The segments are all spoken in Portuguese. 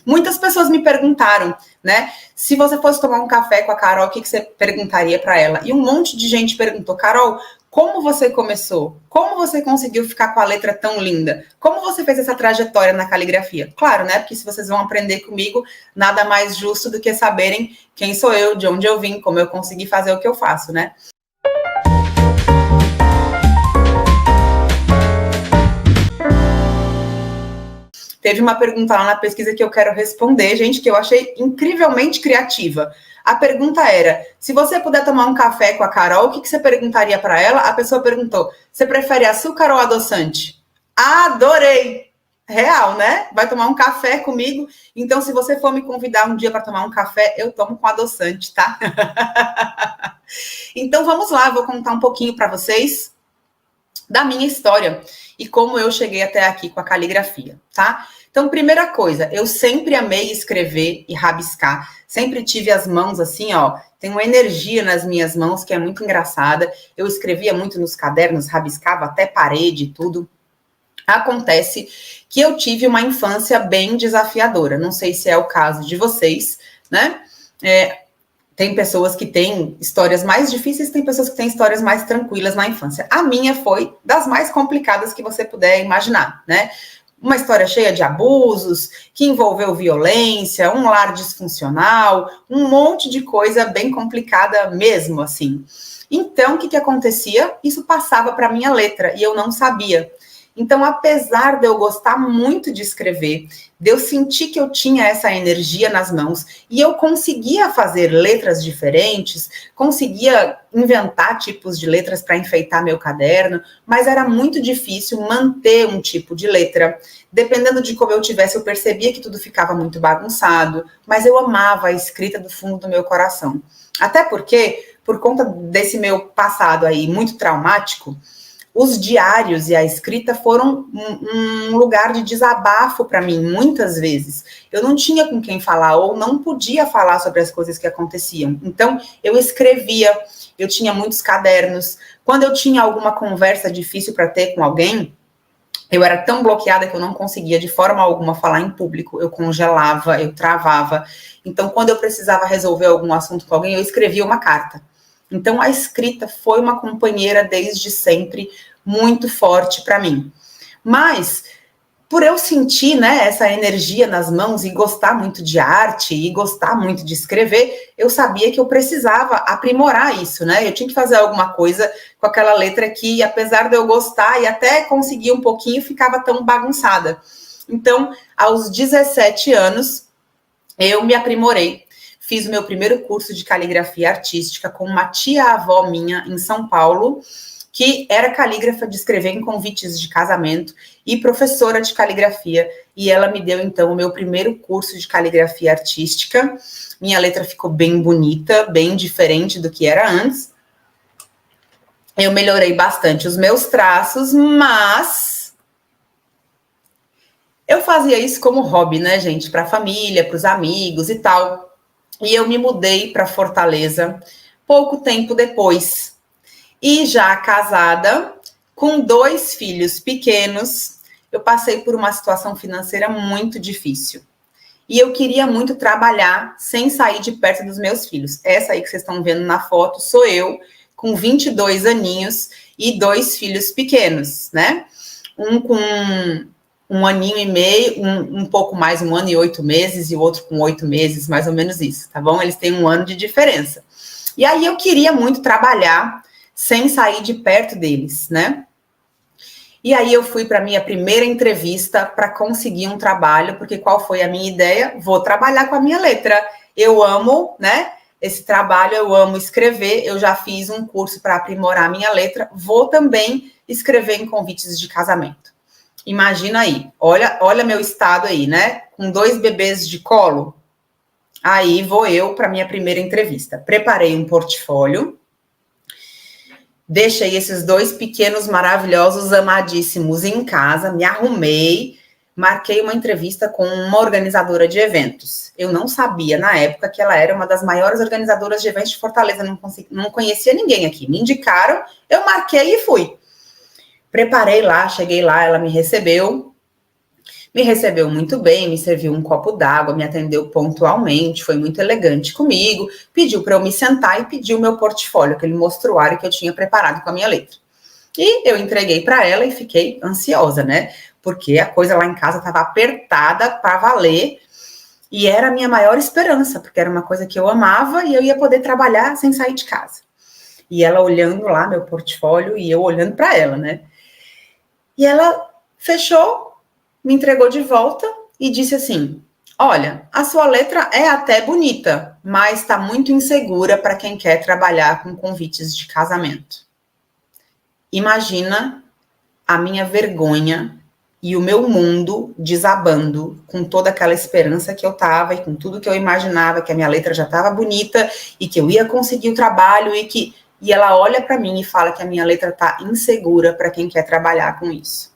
Muitas pessoas me perguntaram, né? Se você fosse tomar um café com a Carol, o que você perguntaria para ela? E um monte de gente perguntou, Carol, como você começou? Como você conseguiu ficar com a letra tão linda? Como você fez essa trajetória na caligrafia? Claro, né? Porque se vocês vão aprender comigo, nada mais justo do que saberem quem sou eu, de onde eu vim, como eu consegui fazer o que eu faço, né? Teve uma pergunta lá na pesquisa que eu quero responder, gente, que eu achei incrivelmente criativa. A pergunta era, se você puder tomar um café com a Carol, o que você perguntaria para ela? A pessoa perguntou, você prefere açúcar ou adoçante? Adorei! Real, né? Vai tomar um café comigo? Então, se você for me convidar um dia para tomar um café, eu tomo com adoçante, tá? Então, vamos lá, vou contar um pouquinho para vocês da minha história e como eu cheguei até aqui com a caligrafia, tá? Então, primeira coisa, eu sempre amei escrever e rabiscar, sempre tive as mãos assim, ó, tem uma energia nas minhas mãos que é muito engraçada, eu escrevia muito nos cadernos, rabiscava até parede e tudo. Acontece que eu tive uma infância bem desafiadora, não sei se é o caso de vocês, né? Tem pessoas que têm histórias mais difíceis, tem pessoas que têm histórias mais tranquilas na infância. A minha foi das mais complicadas que você puder imaginar, né? Uma história cheia de abusos, que envolveu violência, um lar disfuncional, um monte de coisa bem complicada mesmo, assim. Então, o que acontecia? Isso passava para a minha letra e eu não sabia. Então, apesar de eu gostar muito de escrever, de eu sentir que eu tinha essa energia nas mãos e eu conseguia fazer letras diferentes, conseguia inventar tipos de letras para enfeitar meu caderno, mas era muito difícil manter um tipo de letra. Dependendo de como eu tivesse, eu percebia que tudo ficava muito bagunçado, mas eu amava a escrita do fundo do meu coração. Até porque, por conta desse meu passado aí muito traumático, os diários e a escrita foram um lugar de desabafo para mim, muitas vezes. Eu não tinha com quem falar, ou não podia falar sobre as coisas que aconteciam. Então, eu escrevia, eu tinha muitos cadernos. Quando eu tinha alguma conversa difícil para ter com alguém, eu era tão bloqueada que eu não conseguia de forma alguma falar em público. Eu congelava, eu travava. Então, quando eu precisava resolver algum assunto com alguém, eu escrevia uma carta. Então, a escrita foi uma companheira desde sempre muito forte para mim. Mas, por eu sentir, né, essa energia nas mãos e gostar muito de arte e gostar muito de escrever, eu sabia que eu precisava aprimorar isso, né? Eu tinha que fazer alguma coisa com aquela letra que, apesar de eu gostar e até conseguir um pouquinho, ficava tão bagunçada. Então, aos 17 anos, eu me aprimorei. Fiz o meu primeiro curso de caligrafia artística com uma tia-avó minha em São Paulo, que era calígrafa de escrever em convites de casamento e professora de caligrafia. E ela me deu, então, o meu primeiro curso de caligrafia artística. Minha letra ficou bem bonita, bem diferente do que era antes. Eu melhorei bastante os meus traços, mas eu fazia isso como hobby, né, gente? Para a família, para os amigos e tal. E eu me mudei para Fortaleza pouco tempo depois. E já casada, com 2 filhos pequenos, eu passei por uma situação financeira muito difícil. E eu queria muito trabalhar sem sair de perto dos meus filhos. Essa aí que vocês estão vendo na foto sou eu, com 22 aninhos e 2 filhos pequenos, né? Um com 1 aninho e meio, um pouco mais, 1 ano e 8 meses, e o outro com 8 meses, mais ou menos isso, tá bom? Eles têm 1 ano de diferença. E aí eu queria muito trabalhar sem sair de perto deles, né? E aí eu fui para a minha primeira entrevista para conseguir um trabalho, porque qual foi a minha ideia? Vou trabalhar com a minha letra. Eu amo, né? Esse trabalho, eu amo escrever, eu já fiz um curso para aprimorar a minha letra, vou também escrever em convites de casamento. Imagina aí, olha meu estado aí, né? Com 2 bebês de colo. Aí vou eu para minha primeira entrevista. Preparei um portfólio, deixei esses 2 pequenos maravilhosos, amadíssimos em casa, me arrumei, marquei uma entrevista com uma organizadora de eventos. Eu não sabia, na época, que ela era uma das maiores organizadoras de eventos de Fortaleza, não conhecia ninguém aqui. Me indicaram, eu marquei e fui. Preparei lá, cheguei lá, ela me recebeu, Me recebeu muito bem, me serviu um copo d'água, me atendeu pontualmente, foi muito elegante comigo, pediu para eu me sentar e pediu o meu portfólio, aquele mostruário que eu tinha preparado com a minha letra. E eu entreguei para ela e fiquei ansiosa, né? Porque a coisa lá em casa estava apertada para valer e era a minha maior esperança, porque era uma coisa que eu amava e eu ia poder trabalhar sem sair de casa. E ela olhando lá meu portfólio e eu olhando para ela, né? E ela fechou, me entregou de volta e disse assim: olha, a sua letra é até bonita, mas está muito insegura para quem quer trabalhar com convites de casamento. Imagina a minha vergonha e o meu mundo desabando com toda aquela esperança que eu tava e com tudo que eu imaginava, que a minha letra já estava bonita e que eu ia conseguir o trabalho e ela olha para mim e fala que a minha letra tá insegura para quem quer trabalhar com isso.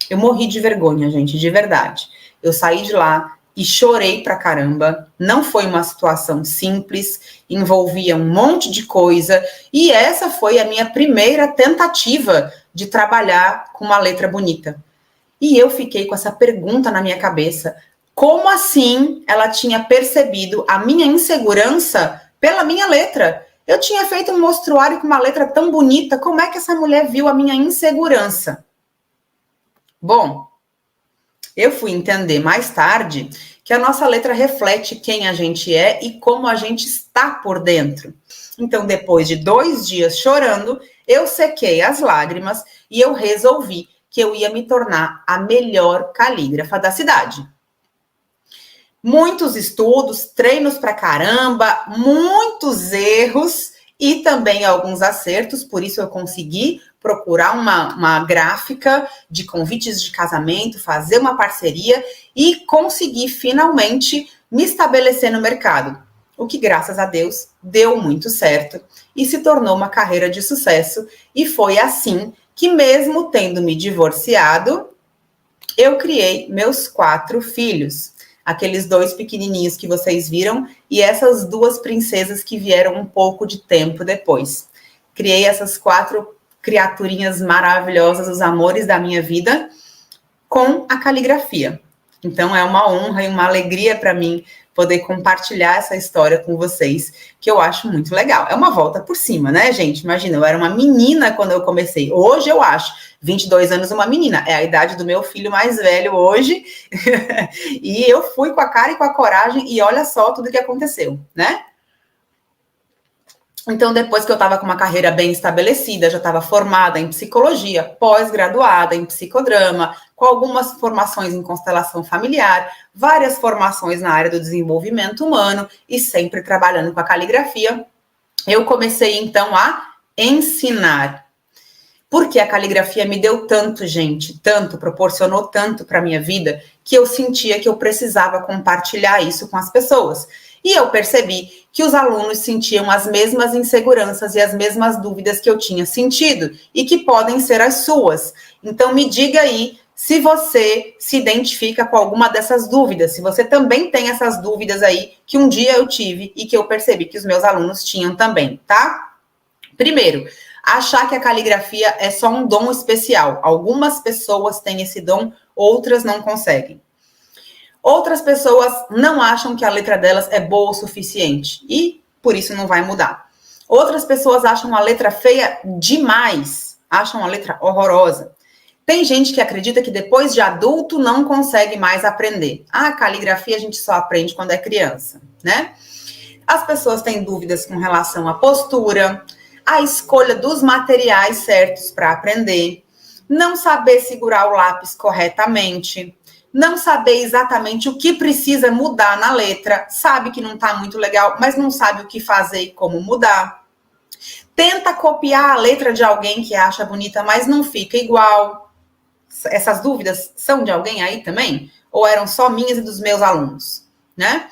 Eu morri de vergonha, gente, de verdade. Eu saí de lá e chorei pra caramba. Não foi uma situação simples, envolvia um monte de coisa, e essa foi a minha primeira tentativa de trabalhar com uma letra bonita. E eu fiquei com essa pergunta na minha cabeça: como assim ela tinha percebido a minha insegurança pela minha letra? Eu tinha feito um mostruário com uma letra tão bonita, como é que essa mulher viu a minha insegurança? Bom, eu fui entender mais tarde que a nossa letra reflete quem a gente é e como a gente está por dentro. Então, depois de 2 dias chorando, eu sequei as lágrimas e eu resolvi que eu ia me tornar a melhor calígrafa da cidade. Muitos estudos, treinos pra caramba, muitos erros e também alguns acertos, por isso eu consegui procurar uma gráfica de convites de casamento, fazer uma parceria e conseguir finalmente me estabelecer no mercado. O que, graças a Deus, deu muito certo e se tornou uma carreira de sucesso. E foi assim que, mesmo tendo me divorciado, eu criei meus 4 filhos. Aqueles 2 pequenininhos que vocês viram e essas 2 princesas que vieram um pouco de tempo depois. Criei essas 4 criaturinhas maravilhosas, os amores da minha vida, com a caligrafia. Então é uma honra e uma alegria para mim poder compartilhar essa história com vocês, que eu acho muito legal. É uma volta por cima, né, gente? Imagina, eu era uma menina quando eu comecei. Hoje eu acho 22 anos uma menina. É a idade do meu filho mais velho hoje. E eu fui com a cara e com a coragem e olha só tudo que aconteceu, né? Então, depois que eu estava com uma carreira bem estabelecida, já estava formada em psicologia, pós-graduada em psicodrama, com algumas formações em constelação familiar, várias formações na área do desenvolvimento humano e sempre trabalhando com a caligrafia, eu comecei então a ensinar. Porque a caligrafia me deu tanto, gente, tanto, proporcionou tanto para a minha vida, que eu sentia que eu precisava compartilhar isso com as pessoas. E eu percebi que os alunos sentiam as mesmas inseguranças e as mesmas dúvidas que eu tinha sentido e que podem ser as suas. Então, me diga aí se você se identifica com alguma dessas dúvidas, se você também tem essas dúvidas aí que um dia eu tive e que eu percebi que os meus alunos tinham também, tá? Primeiro, achar que a caligrafia é só um dom especial. Algumas pessoas têm esse dom, outras não conseguem. Outras pessoas não acham que a letra delas é boa o suficiente e por isso não vai mudar. Outras pessoas acham a letra feia demais, acham a letra horrorosa. Tem gente que acredita que depois de adulto não consegue mais aprender. A caligrafia a gente só aprende quando é criança, né? As pessoas têm dúvidas com relação à postura, a escolha dos materiais certos para aprender, não saber segurar o lápis corretamente, não saber exatamente o que precisa mudar na letra, sabe que não está muito legal, mas não sabe o que fazer e como mudar. Tenta copiar a letra de alguém que acha bonita, mas não fica igual. Essas dúvidas são de alguém aí também? Ou eram só minhas e dos meus alunos, né?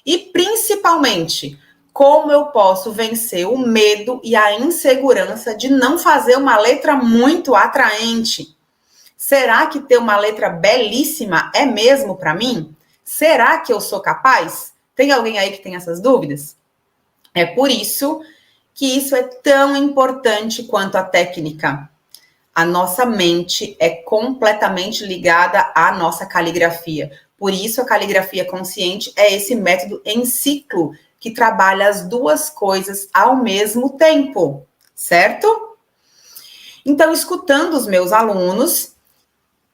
E principalmente, como eu posso vencer o medo e a insegurança de não fazer uma letra muito atraente? Será que ter uma letra belíssima é mesmo para mim? Será que eu sou capaz? Tem alguém aí que tem essas dúvidas? É por isso que isso é tão importante quanto a técnica. A nossa mente é completamente ligada à nossa caligrafia. Por isso, a caligrafia consciente é esse método em ciclo que trabalha as duas coisas ao mesmo tempo, certo? Então, escutando os meus alunos,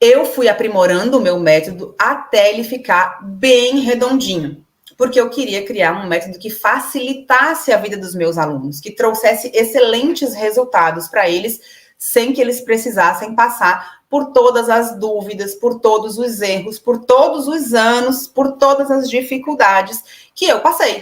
eu fui aprimorando o meu método até ele ficar bem redondinho, porque eu queria criar um método que facilitasse a vida dos meus alunos, que trouxesse excelentes resultados para eles, sem que eles precisassem passar por todas as dúvidas, por todos os erros, por todos os anos, por todas as dificuldades que eu passei.